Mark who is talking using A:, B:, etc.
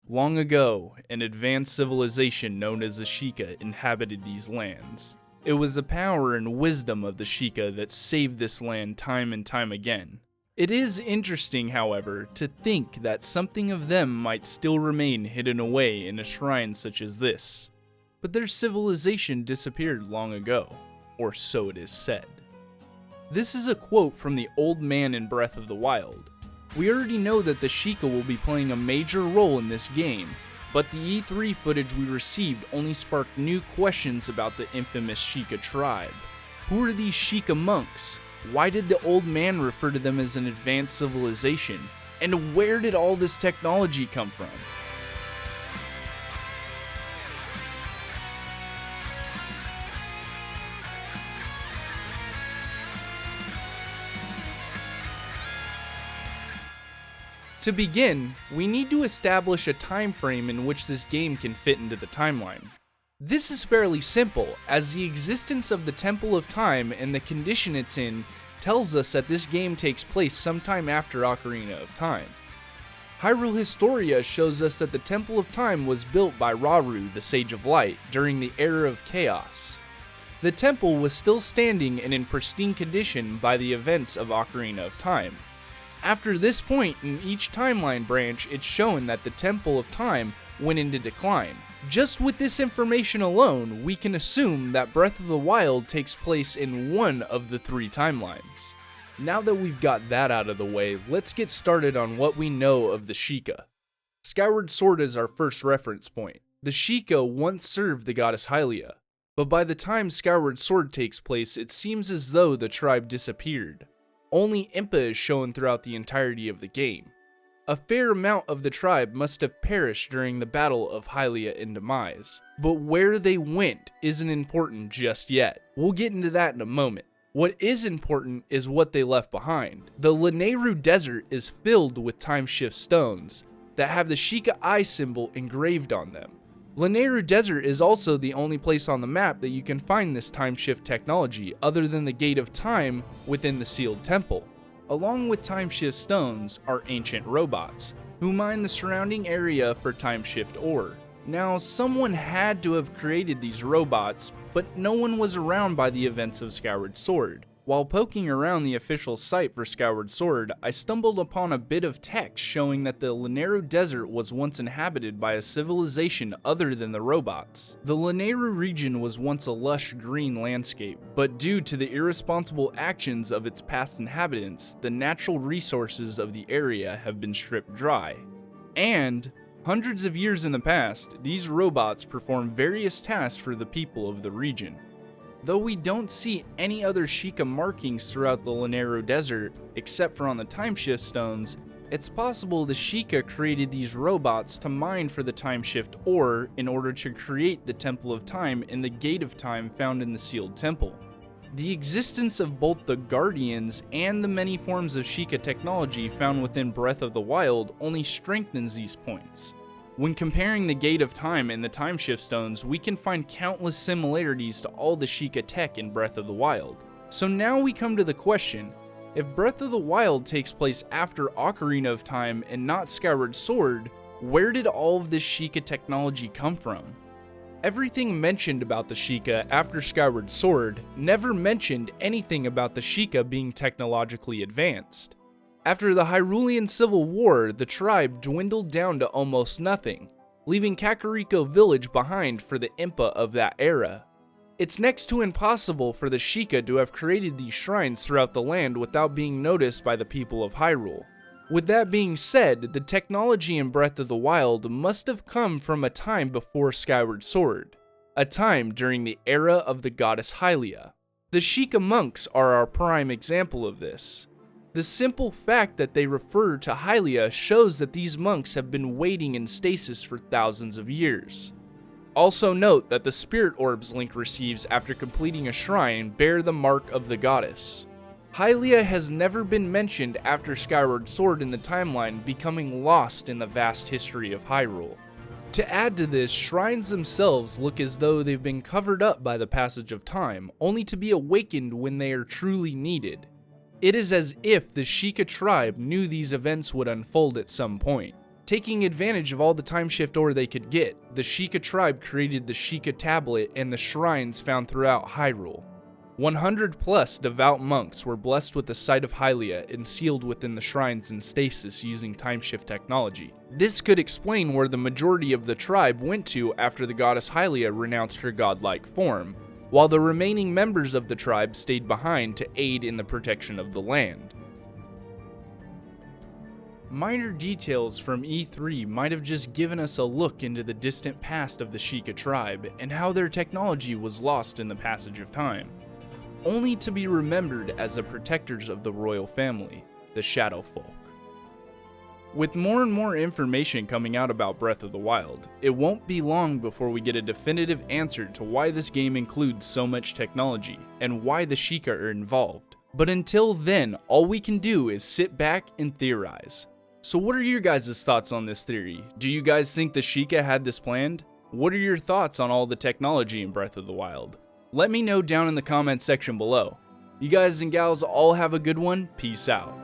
A: Long ago, an advanced civilization known as the Sheikah inhabited these lands. It was the power and wisdom of the Sheikah that saved this land time and time again. It is interesting, however, to think that something of them might still remain hidden away in a shrine such as this. But their civilization disappeared long ago, or so it is said. This is a quote from the old man in Breath of the Wild. We already know that the Sheikah will be playing a major role in this game, but the E3 footage we received only sparked new questions about the infamous Sheikah tribe. Who are these Sheikah monks? Why did the old man refer to them as an advanced civilization? And where did all this technology come from? To begin, we need to establish a time frame in which this game can fit into the timeline. This is fairly simple, as the existence of the Temple of Time and the condition it's in tells us that this game takes place sometime after Ocarina of Time. Hyrule Historia shows us that the Temple of Time was built by Rauru, the Sage of Light, during the Era of Chaos. The temple was still standing and in pristine condition by the events of Ocarina of Time. After this point in each timeline branch, it's shown that the Temple of Time went into decline. Just with this information alone, we can assume that Breath of the Wild takes place in one of the three timelines. Now that we've got that out of the way, let's get started on what we know of the Sheikah. Skyward Sword is our first reference point. The Sheikah once served the goddess Hylia, but by the time Skyward Sword takes place, it seems as though the tribe disappeared. Only Impa is shown throughout the entirety of the game. A fair amount of the tribe must have perished during the battle of Hylia and Demise, but where they went isn't important just yet. We'll get into that in a moment. What is important is what they left behind. The Lanayru Desert is filled with time shift stones that have the Sheikah eye symbol engraved on them. Lanayru Desert is also the only place on the map that you can find this time shift technology other than the Gate of Time within the sealed temple. Along with time shift stones are ancient robots, who mine the surrounding area for time shift ore. Now, someone had to have created these robots, but no one was around by the events of Skyward Sword. While poking around the official site for Skyward Sword, I stumbled upon a bit of text showing that the Lanayru Desert was once inhabited by a civilization other than the robots. The Lanayru region was once a lush green landscape, but due to the irresponsible actions of its past inhabitants, the natural resources of the area have been stripped dry. And hundreds of years in the past, these robots perform various tasks for the people of the region. Though we don't see any other Sheikah markings throughout the Lanayru Desert, except for on the timeshift stones, it's possible the Sheikah created these robots to mine for the timeshift ore in order to create the Temple of Time and the Gate of Time found in the sealed temple. The existence of both the Guardians and the many forms of Sheikah technology found within Breath of the Wild only strengthens these points. When comparing the Gate of Time and the Timeshift Stones, we can find countless similarities to all the Sheikah tech in Breath of the Wild. So now we come to the question, if Breath of the Wild takes place after Ocarina of Time and not Skyward Sword, where did all of this Sheikah technology come from? Everything mentioned about the Sheikah after Skyward Sword never mentioned anything about the Sheikah being technologically advanced. After the Hyrulean Civil War, the tribe dwindled down to almost nothing, leaving Kakariko Village behind for the Impa of that era. It's next to impossible for the Sheikah to have created these shrines throughout the land without being noticed by the people of Hyrule. With that being said, the technology in Breath of the Wild must have come from a time before Skyward Sword, a time during the era of the goddess Hylia. The Sheikah monks are our prime example of this. The simple fact that they refer to Hylia shows that these monks have been waiting in stasis for thousands of years. Also note that the spirit orbs Link receives after completing a shrine bear the mark of the goddess. Hylia has never been mentioned after Skyward Sword in the timeline, becoming lost in the vast history of Hyrule. To add to this, shrines themselves look as though they've been covered up by the passage of time, only to be awakened when they are truly needed. It is as if the Sheikah tribe knew these events would unfold at some point. Taking advantage of all the time shift ore they could get, the Sheikah tribe created the Sheikah tablet and the shrines found throughout Hyrule. 100 plus devout monks were blessed with the sight of Hylia and sealed within the shrines in stasis using timeshift technology. This could explain where the majority of the tribe went to after the goddess Hylia renounced her godlike form, while the remaining members of the tribe stayed behind to aid in the protection of the land. Minor details from E3 might have just given us a look into the distant past of the Sheikah tribe and how their technology was lost in the passage of time, only to be remembered as the protectors of the royal family, the Shadow Folk. With more and more information coming out about Breath of the Wild, it won't be long before we get a definitive answer to why this game includes so much technology and why the Sheikah are involved. But until then, all we can do is sit back and theorize. So what are your guys' thoughts on this theory? Do you guys think the Sheikah had this planned? What are your thoughts on all the technology in Breath of the Wild? Let me know down in the comments section below. You guys and gals all have a good one. Peace out.